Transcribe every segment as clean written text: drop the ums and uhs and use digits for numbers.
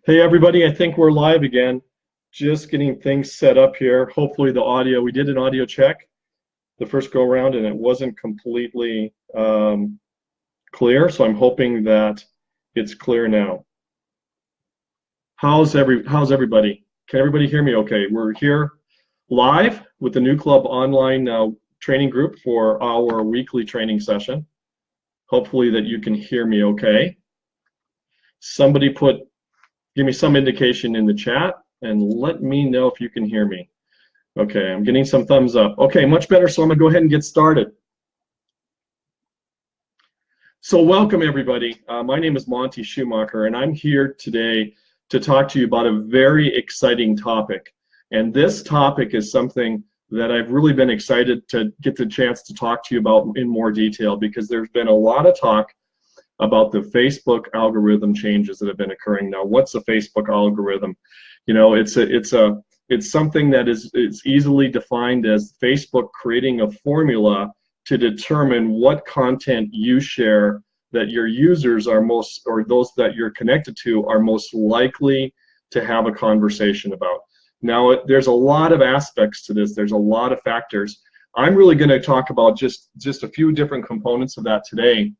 Hey everybody, I think we're live again. Just getting things set up here. Hopefully the audio, we did an audio check the first go around and it wasn't completely clear, so I'm hoping that it's clear now. How's everybody? Can everybody hear me okay? We're here live with the New Club online training group for our weekly training session. Hopefully that you can hear me okay. Somebody give me some indication in the chat and let me know if you can hear me. Okay, I'm getting some thumbs up. Okay, much better, so I'm gonna go ahead and get started. So welcome everybody. My name is Monty Schumacher and I'm here today to talk to you about a very exciting topic. And this topic is something that I've really been excited to get the chance to talk to you about in more detail, because there's been a lot of talk about the Facebook algorithm changes that have been occurring. Now, what's a Facebook algorithm? You know, it's something that is easily defined as Facebook creating a formula to determine what content you share that your users are most, or those that you're connected to, are most likely to have a conversation about. Now, there's a lot of aspects to this. There's a lot of factors. I'm really going to talk about just a few different components of that today.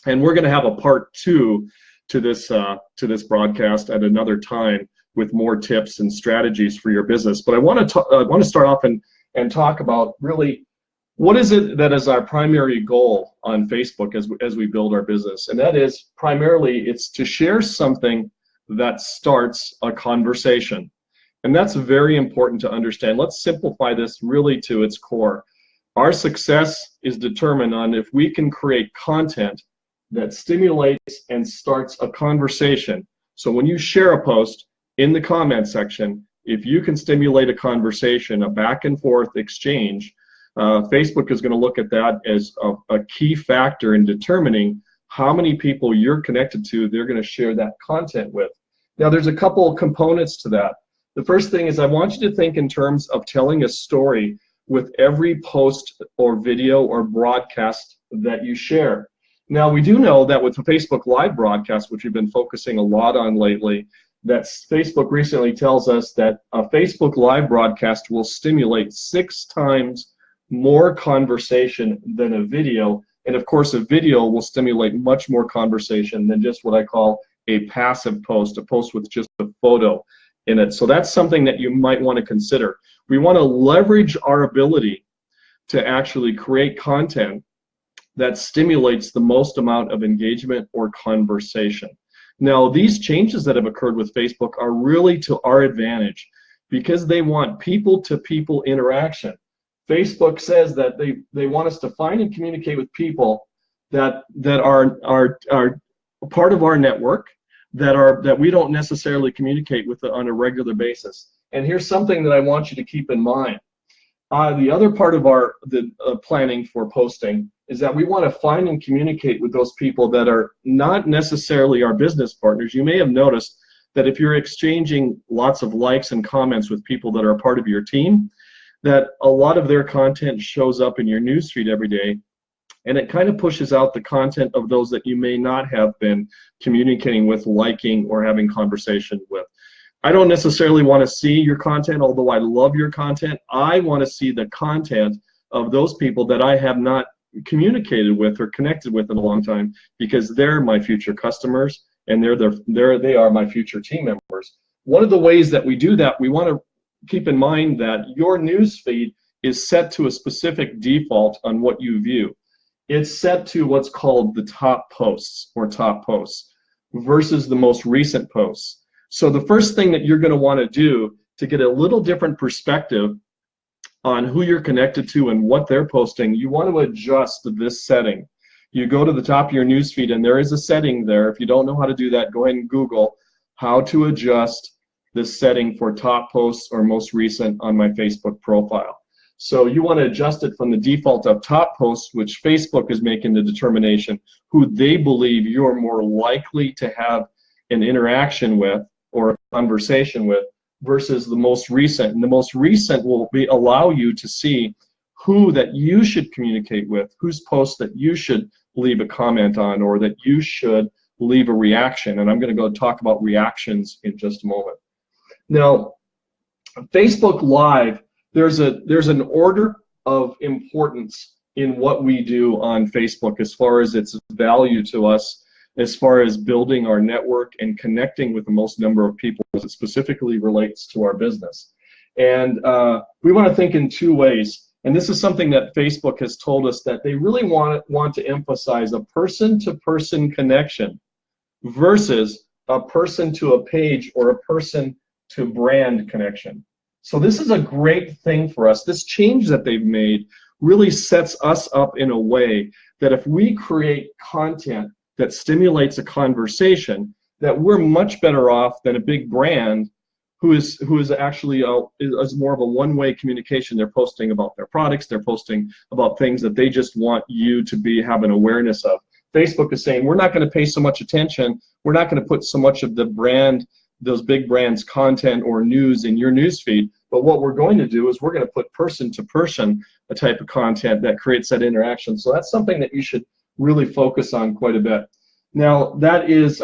And we're going to have a part 2 to this broadcast at another time with more tips and strategies for your business. But I want to start off and talk about really what is it that is our primary goal on Facebook as we build our business. And that is primarily it's to share something that starts a conversation. And that's very important to understand. Let's simplify this really to its core. Our success is determined on if we can create content that stimulates and starts a conversation. So when you share a post in the comment section, if you can stimulate a conversation, a back and forth exchange, Facebook is going to look at that as a key factor in determining how many people you're connected to they're going to share that content with. Now there's a couple of components to that. The first thing is I want you to think in terms of telling a story with every post or video or broadcast that you share. Now, we do know that with the Facebook Live broadcast, which we've been focusing a lot on lately, that Facebook recently tells us that a Facebook Live broadcast will stimulate 6 times more conversation than a video. And of course, a video will stimulate much more conversation than just what I call a passive post, a post with just a photo in it. So that's something that you might want to consider. We want to leverage our ability to actually create content that stimulates the most amount of engagement or conversation. Now, these changes that have occurred with Facebook are really to our advantage because they want people-to-people interaction. Facebook says that they want us to find and communicate with people that are part of our network, that we don't necessarily communicate with on a regular basis. And here's something that I want you to keep in mind. The other part of the planning for posting is that we want to find and communicate with those people that are not necessarily our business partners. You may have noticed that if you're exchanging lots of likes and comments with people that are a part of your team, that a lot of their content shows up in your newsfeed every day, and it kind of pushes out the content of those that you may not have been communicating with, liking, or having conversation with. I don't necessarily want to see your content, although I love your content. I want to see the content of those people that I have not communicated with or connected with in a long time, because they're my future customers and they are my future team members. One of the ways that we do that, we want to keep in mind that your news feed is set to a specific default on what you view. It's set to what's called the top posts or top posts versus the most recent posts. So the first thing that you're going to want to do to get a little different perspective on who you're connected to and what they're posting, you want to adjust this setting. You go to the top of your newsfeed and there is a setting there. If you don't know how to do that, go ahead and Google how to adjust this setting for top posts or most recent on my Facebook profile. So you want to adjust it from the default of top posts, which Facebook is making the determination who they believe you're more likely to have an interaction with or a conversation with, versus the most recent. And the most recent will allow you to see who that you should communicate with, whose posts that you should leave a comment on or that you should leave a reaction. And I'm going to go talk about reactions in just a moment. Now, Facebook Live, there's an order of importance in what we do on Facebook as far as its value to us, as far as building our network and connecting with the most number of people as it specifically relates to our business. And we want to think in two ways. And this is something that Facebook has told us, that they really want to emphasize a person-to-person connection versus a person-to-a-page or a person-to-brand connection. So this is a great thing for us. This change that they've made really sets us up in a way that if we create content that stimulates a conversation, that we're much better off than a big brand who is actually is more of a one-way communication. They're posting about their products, they're posting about things that they just want you to have an awareness of. Facebook is saying, we're not going to pay so much attention, we're not going to put so much of the brand, those big brands' content or news in your news feed, but what we're going to do is we're going to put person-to-person a type of content that creates that interaction. So that's something that you should really focus on quite a bit. Now, that is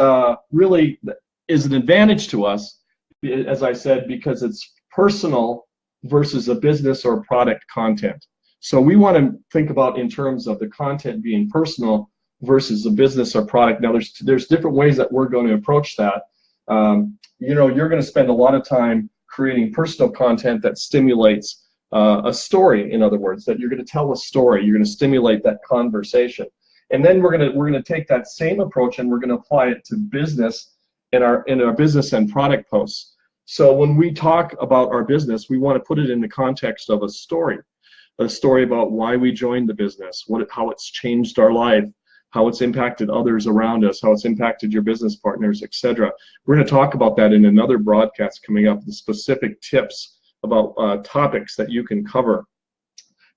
really is an advantage to us, as I said, because it's personal versus a business or product content. So we want to think about in terms of the content being personal versus a business or product. Now, there's different ways that we're going to approach that. You know, you're going to spend a lot of time creating personal content that stimulates a story. In other words, that you're going to tell a story. You're going to stimulate that conversation, and then we're going to take that same approach and we're going to apply it to business in our business and product posts. So when we talk about our business, we want to put it in the context of a story about why we joined the business, how it's changed our life, how it's impacted others around us, how it's impacted your business partners, etc. We're going to talk about that in another broadcast coming up, the specific tips about topics that you can cover.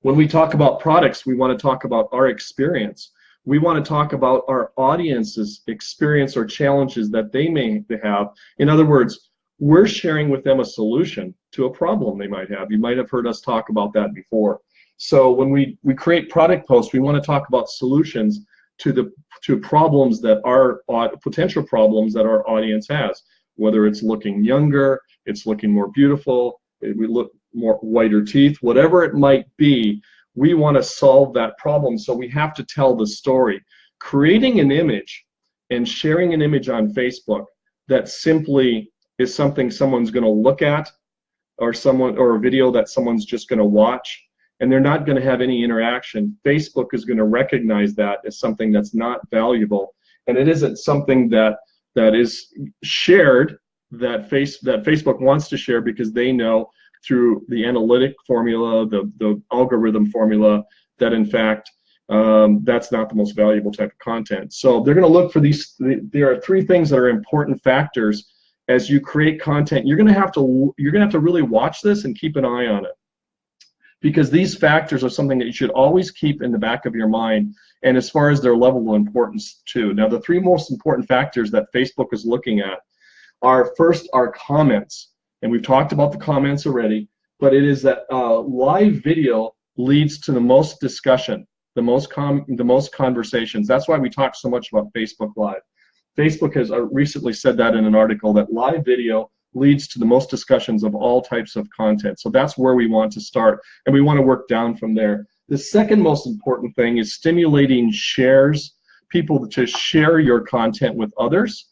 When we talk about products, we want to talk about our experience. We want to talk about our audience's experience or challenges that they may have. In other words, we're sharing with them a solution to a problem they might have. You might have heard us talk about that before. So when we create product posts, we want to talk about solutions to problems that are potential problems that our audience has, whether it's looking younger, it's looking more beautiful, we look more whiter teeth, whatever it might be. We want to solve that problem, so we have to tell the story. Creating an image and sharing an image on Facebook that simply is something someone's going to look at, or a video that someone's just going to watch, and they're not going to have any interaction. Facebook is going to recognize that as something that's not valuable, and it isn't something that is shared, that Facebook wants to share, because they know through the analytic formula, the algorithm formula, that in fact that's not the most valuable type of content. So they're going to look for these. There are three things that are important factors as you create content. You're going to have to really watch this and keep an eye on it, because these factors are something that you should always keep in the back of your mind, and as far as their level of importance too. Now, the three most important factors that Facebook is looking at are, first, our comments, and we've talked about the comments already, but it is that live video leads to the most discussion, the most conversations. That's why we talk so much about Facebook Live. Facebook has recently said that in an article, that live video leads to the most discussions of all types of content. So that's where we want to start, and we want to work down from there. The second most important thing is stimulating shares, people to share your content with others,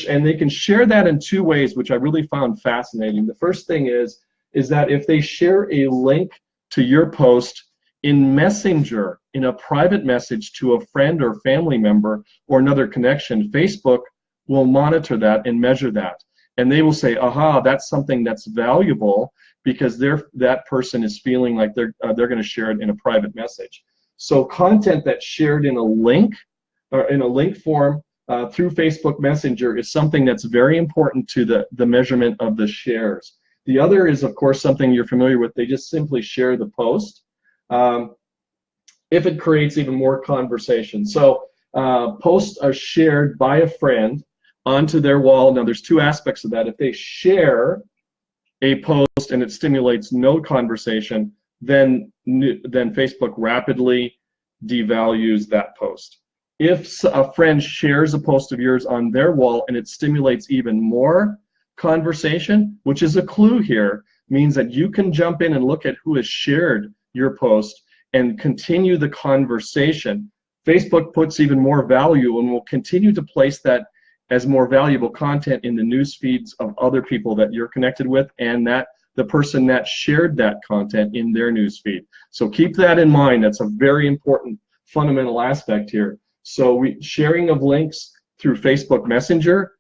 and they can share that in two ways, which I really found fascinating. The first thing is that if they share a link to your post in Messenger, in a private message to a friend or family member or another connection, Facebook will monitor that and measure that. And they will say, aha, that's something that's valuable, because that person is feeling like they're going to share it in a private message. So content that's shared in a link, or in a link form through Facebook Messenger, is something that's very important to the measurement of the shares. The other is, of course, something you're familiar with. They just simply share the post. If it creates even more conversation. So posts are shared by a friend onto their wall. Now, there's two aspects of that. If they share a post and it stimulates no conversation, then Facebook rapidly devalues that post. If a friend shares a post of yours on their wall and it stimulates even more conversation, which is a clue here, means that you can jump in and look at who has shared your post and continue the conversation. Facebook puts even more value and will continue to place that as more valuable content in the news feeds of other people that you're connected with, and that the person that shared that content in their news feed. So keep that in mind. That's a very important fundamental aspect here. So sharing of links through Facebook Messenger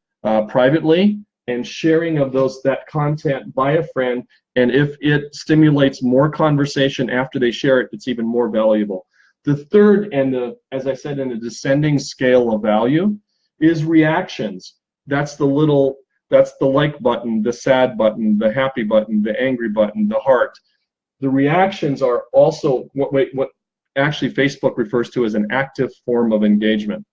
privately, and sharing of that content by a friend, and if it stimulates more conversation after they share it, it's even more valuable. The third, and as I said, in a descending scale of value, is reactions. That's the like button, the sad button, the happy button, the angry button, the heart. The reactions are also what actually Facebook refers to as an active form of engagement.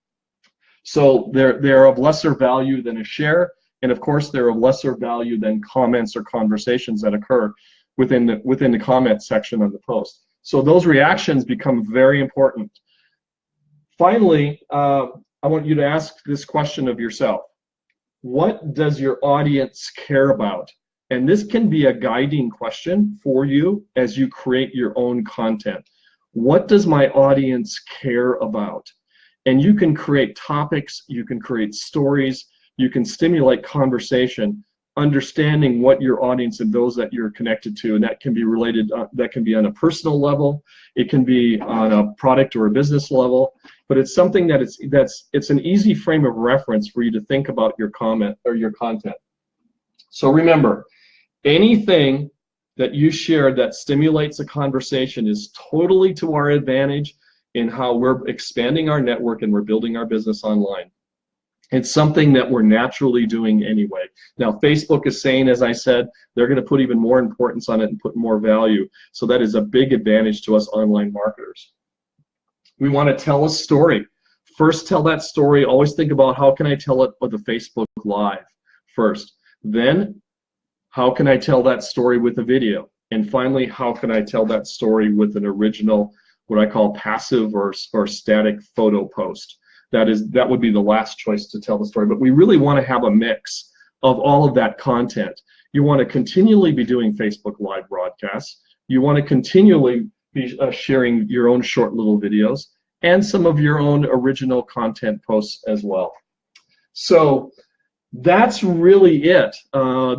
So they're of lesser value than a share, and of course they're of lesser value than comments or conversations that occur within the comment section of the post. So those reactions become very important. Finally, I want you to ask this question of yourself. What does your audience care about? And this can be a guiding question for you as you create your own content. What does my audience care about? And you can create topics, you can create stories, you can stimulate conversation, understanding what your audience and those that you're connected to, and that can be related, that can be on a personal level, it can be on a product or a business level, but it's something that it's an easy frame of reference for you to think about your comment or your content. So remember, anything that you share that stimulates a conversation is totally to our advantage in how we're expanding our network and we're building our business online. It's something that we're naturally doing anyway. Now, Facebook is saying, as I said, they're going to put even more importance on it and put more value. So that is a big advantage to us online marketers. We want to tell a story. First, tell that story. Always think about how can I tell it with a Facebook Live first. Then, how can I tell that story with a video? And finally, how can I tell that story with an original, what I call passive or static photo post? That would be the last choice to tell the story. But we really want to have a mix of all of that content. You want to continually be doing Facebook Live broadcasts. You want to continually be sharing your own short little videos and some of your own original content posts as well. So that's really it.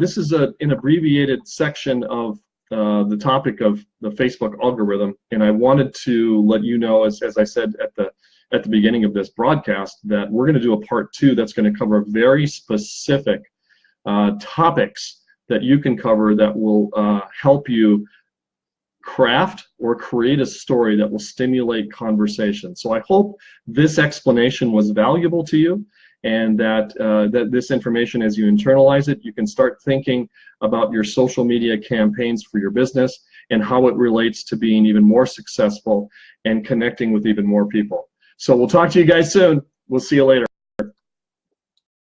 This is an abbreviated section of the topic of the Facebook algorithm, and I wanted to let you know, as I said at the beginning of this broadcast, that we're going to do a part 2 that's going to cover very specific topics that you can cover that will help you craft or create a story that will stimulate conversation. So I hope this explanation was valuable to you, and that this information, as you internalize it, you can start thinking about your social media campaigns for your business and how it relates to being even more successful and connecting with even more people. So we'll talk to you guys soon. We'll see you later.